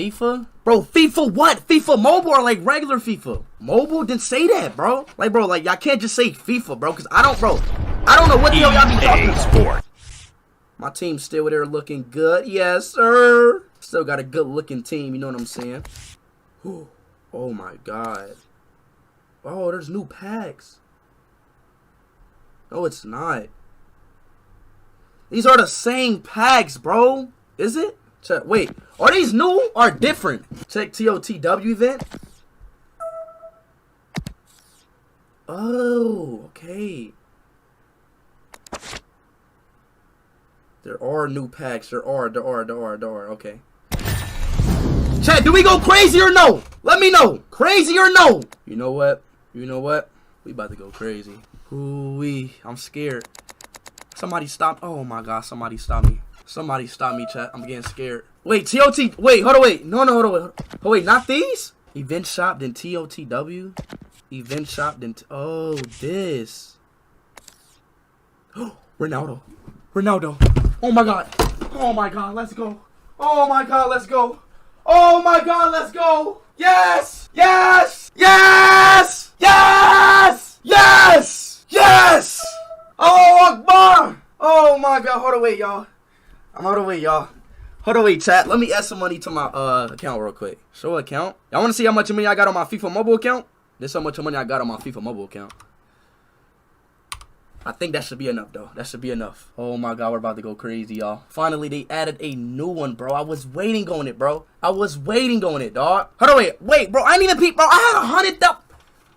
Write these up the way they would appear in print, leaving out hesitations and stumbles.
FIFA? Bro, FIFA what? FIFA mobile or like regular FIFA? Mobile? Didn't say that, bro. Like, bro, like, y'all can't just say FIFA, bro, because I don't know what the hell y'all be talking about. My team's still there looking good. Yes, sir. Still got a good looking team, you know what I'm saying? Whew. Oh my god. Oh, there's new packs. No, it's not. These are the same packs, bro. Is it? Check. Wait, are these new or different? Check TOTW event. Oh, okay. There are new packs. There are. Okay. Chat, do we go crazy or no? Let me know. Crazy or no? You know what? You know what? We about to go crazy. Ooh-wee. I'm scared. Somebody stop. Oh my god, somebody stop me. Somebody stop me, chat. I'm getting scared. Wait, TOT. Wait, hold on, wait. No, hold on, wait. Oh, wait, not these? Event shop, then TOTW. Event shop, then. Oh, this. Ronaldo. Oh my god. Oh my god, let's go. Oh my god, let's go. Oh my god, let's go. Yes! Yes! Yes! Yes! Yes! Yes! Oh, Akbar! Oh my god, hold on, wait, y'all. Hold on, wait, y'all. Hold on, wait, chat. Let me add some money to my account real quick. Show account. Y'all want to see how much money I got on my FIFA mobile account? This is how much money I got on my FIFA mobile account. I think that should be enough, though. That should be enough. Oh, my God. We're about to go crazy, y'all. Finally, they added a new one, bro. I was waiting on it, bro. I was waiting on it, dog. Hold on, wait. Wait, bro. I ain't even peep, bro. I had 100,000.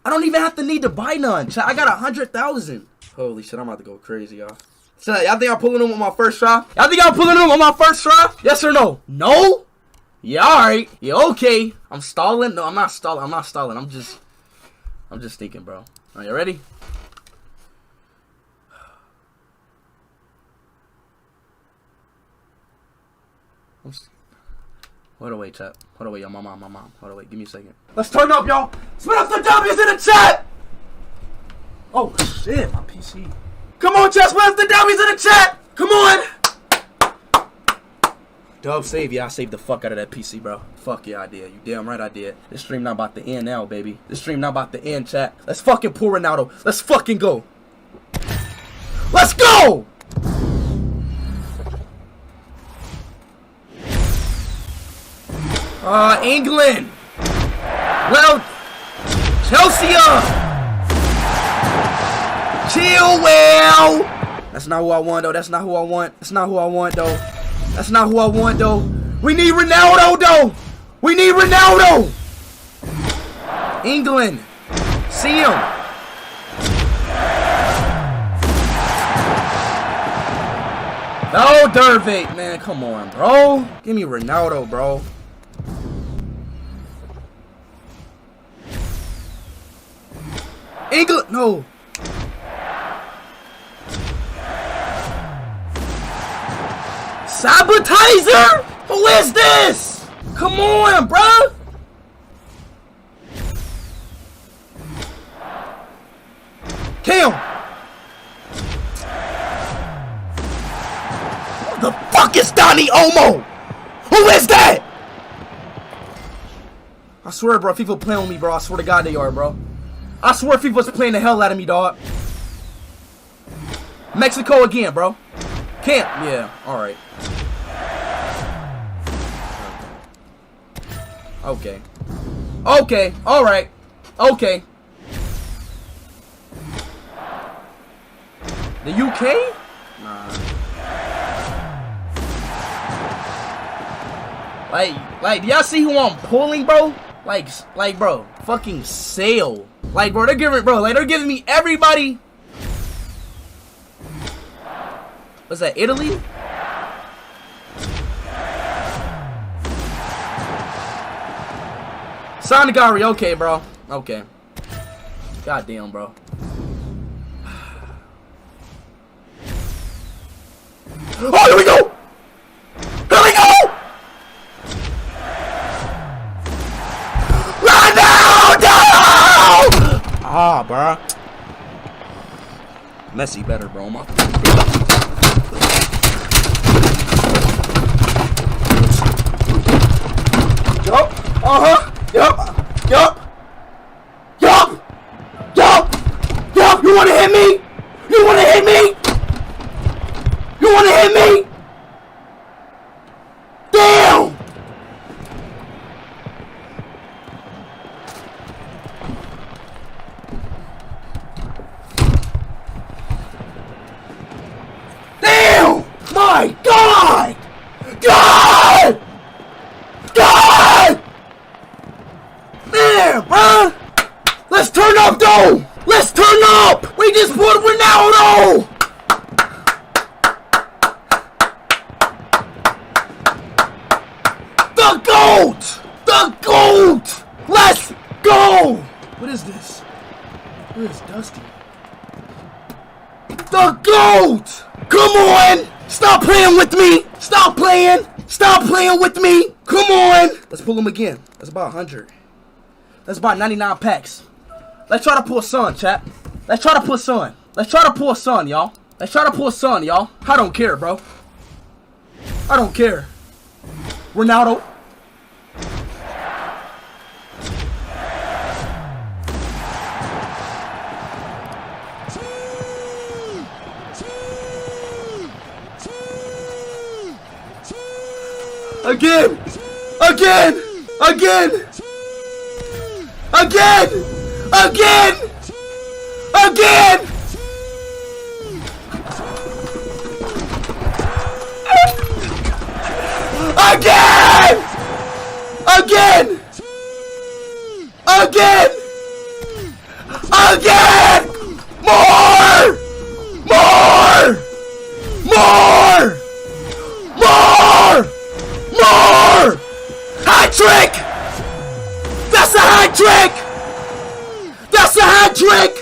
I don't even have to need to buy none. I got 100,000. Holy shit. I'm about to go crazy, y'all. So, y'all think I'm pulling them on my first try? Y'all think I'm pulling them on my first try? Yes or no? No? Yeah, all right. Yeah, okay. I'm stalling. No, I'm not stalling. I'm just thinking, bro. Are you ready? Hold on, wait, chat. Hold on, wait, y'all. My mom. Hold on, wait. Give me a second. Let's turn up, y'all. Spit up the W's in the chat. Oh, shit. My PC. Come on, chat. Spit up the W's in the chat. Come on. Dub save. Yeah, I saved the fuck out of that PC, bro. Fuck yeah, I did. You damn right I did. This stream not about to end now, baby. This stream not about to end, chat. Let's fucking pull Ronaldo. Let's fucking go. Let's go. England. Well, Chelsea. Chilwell. That's not who I want, though. That's not who I want. That's not who I want, though. That's not who I want, though. We need Ronaldo, though. We need Ronaldo. England. See him. Oh, Dervate, man. Come on, bro. Give me Ronaldo, bro. England, no. Sabotizer? Who is this? Come on, bro. Kill. Who the fuck is Donny Olmo? Who is that? I swear, bro, FIFA playing with me, bro. I swear to God they are, bro. I swear FIFA's playing the hell out of me, dog. Mexico again, bro. Camp. Yeah, alright. Okay. Okay, alright. Okay. The UK? Nah. Like, do y'all see who I'm pulling, bro? Like, bro, fucking Sale. Like, bro, they're giving me everybody. What's that, Italy? Sonigari, okay, bro. Okay. Goddamn, bro. Oh, here we go! Here we go! Ah, bro. Messi better, bro. Yup. Uh-huh. Yup. Yup. Yup. Yup. Yup. You wanna hit me? You wanna hit me? You wanna hit me? Damn! Damn! My God! God! God! Man, bruh! Let's turn up, though! Let's turn up! We just put Ronaldo! The GOAT! The GOAT! Let's go! What is this? What is Dusty? The GOAT! Come on! Stop playing with me! Stop playing! Stop playing with me! Come on! Let's pull him again. That's about 100. That's about 99 packs. Let's try to pull Son, chat. Let's try to pull Son. Let's try to pull Son, y'all. Let's try to pull Son, y'all. I don't care, bro. I don't care. Ronaldo. Again! Again! Again! Again! Again! Again! Again! Again! Again! Again! More! More! More! More! More! Hat trick! That's a hat trick! That's a hat trick!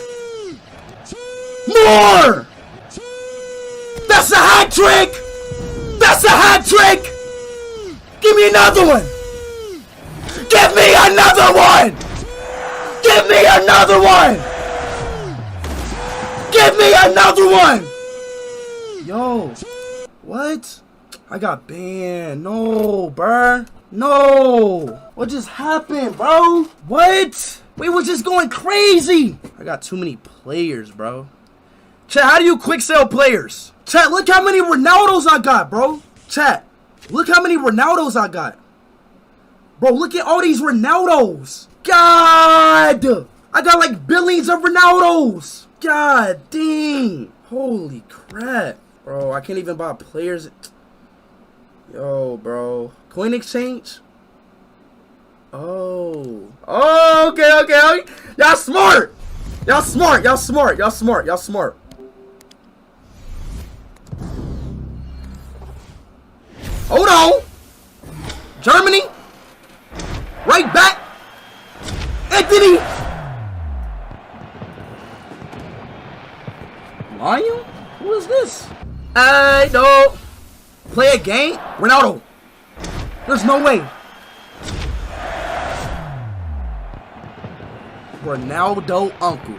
More! That's a hat trick! That's a hat trick! Give me another one! Give me another one! Give me another one! Give me another one! Yo, what? I got banned. No, bruh. No. What just happened, bro? What? We was just going crazy. I got too many players, bro. Chat, how do you quick sell players? Chat, look how many Ronaldos I got, bro. Chat, look how many Ronaldos I got. Bro, look at all these Ronaldos. God. I got like billions of Ronaldos. God dang. Holy crap. Bro, I can't even buy players. Yo, bro. Coin exchange? Oh. Oh, okay. Y'all smart. Y'all smart. Y'all smart. Y'all smart. Y'all smart. Hold on. Germany. Right back. Anthony. Lion? Who is this? I don't play a game? Ronaldo. There's no way. Ronaldo uncle.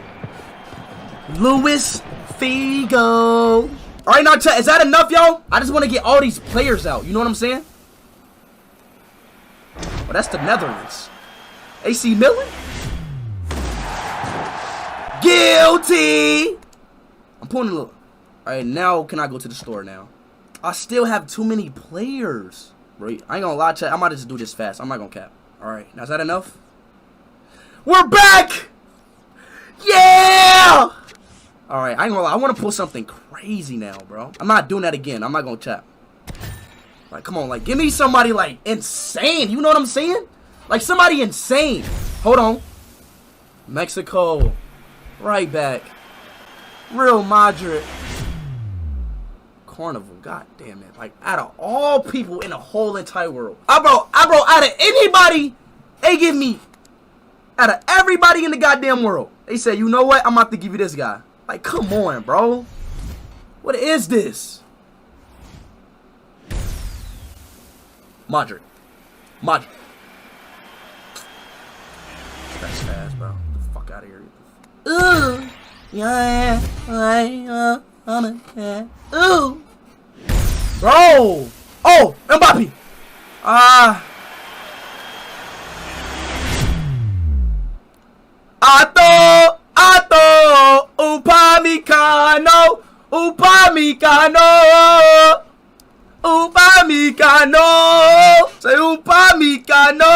Luis Figo. Alright, now chat, is that enough, y'all? I just want to get all these players out. You know what I'm saying? Oh, that's the Netherlands. AC Milan? Guilty! I'm pulling a little. Alright, now can I go to the store now? I still have too many players. Right? I ain't gonna lie, chat. I might just do this fast. I'm not gonna cap. Alright, now is that enough? We're back! Yeah! Alright, I ain't gonna lie. I wanna pull something crazy now, bro. I'm not doing that again. I'm not gonna chat. Like, come on, like, give me somebody, like, insane. You know what I'm saying? Like, somebody insane. Hold on. Mexico. Right back. Real Madrid. Carnival. God damn it. Like, out of all people in the whole entire world. I bro, out of anybody, they give me, out of everybody in the goddamn world, they say, you know what? I'm about to give you this guy. Like, come on, bro. What is this? Madrid. That's fast, bro. Get the fuck out of here. Ooh. Yeah. Ooh. Bro. Oh, Mbappe. Upamecano. Upamecano. Say Upamecano.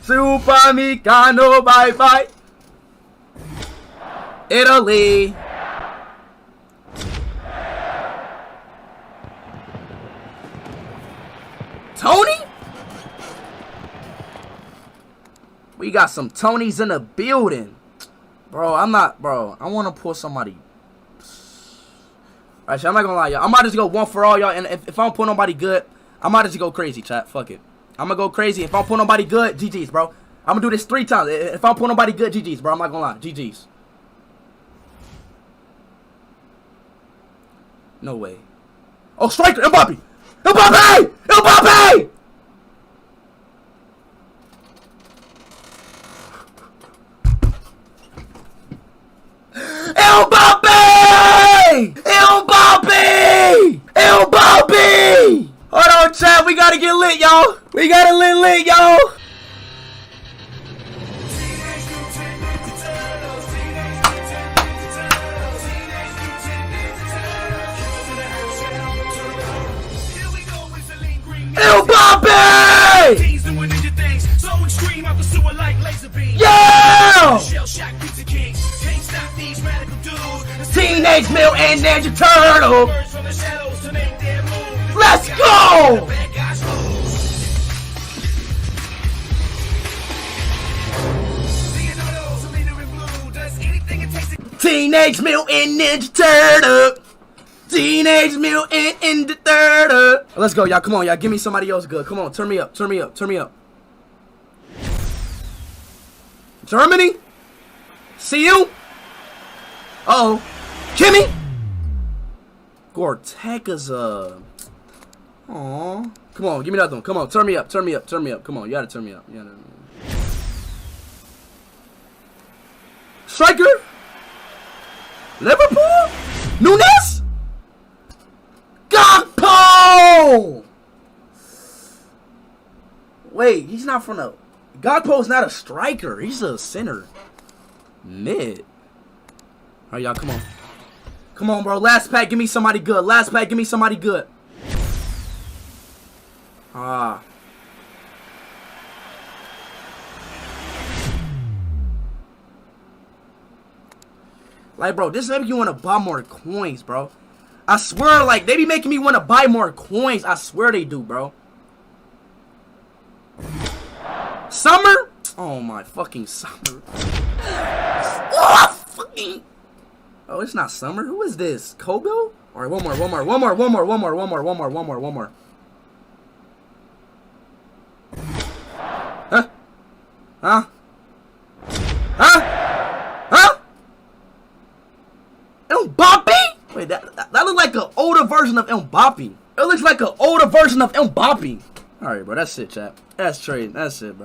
Say Upamecano. Bye bye. Italy. Tony? We got some Tonys in the building. Bro, I'm not, bro. I want to pull somebody. Alright, I'm not gonna lie, y'all. I might just go one for all, y'all. And if I don't pull nobody good, I might just go crazy, chat. Fuck it. I'm gonna go crazy. If I don't pull nobody good, GG's, bro. I'm gonna do this 3 times. If I don't pull nobody good, GG's, bro. I'm not gonna lie. GG's. No way. Oh, striker! Mbappe! Mbappe! Mbappe! Mbappe! Mbappe! Mbappe! Hold on, chat. We gotta get lit, y'all. We gotta lit, y'all. Mbappe! Yeah! Teenage Mutant Ninja Turtle! Let's go! Teenage Mutant Ninja Turtle! Teenage Mutant Ninja Turtle! Let's go, y'all. Come on, y'all. Give me somebody else good. Come on, turn me up. Turn me up. Turn me up. Germany? See you? Uh-oh. Kimmy? Gorteca's Aw. Come on, give me another one. Come on, turn me up. Turn me up. Turn me up. Come on, you gotta turn me up. You gotta... Striker? Liverpool? Nunes? Gakpo! Wait, he's not from the... Gakpo's not a striker. He's a center. Mid. Alright, y'all, come on. Come on, bro. Last pack, give me somebody good. Last pack, give me somebody good. Ah. Like, bro, this make you want to buy more coins, bro. I swear, like, they be making me want to buy more coins. I swear they do, bro. Summer? Oh, my fucking Summer. Oh, fucking... Oh, it's not Summer. Who is this? Kobo? Alright, one more. Huh? Huh? Huh? Huh? Mbappe? Wait, that looks like an older version of Mbappe. It looks like an older version of Mbappe. Alright, bro, that's it, chat. That's trading. That's it, bro.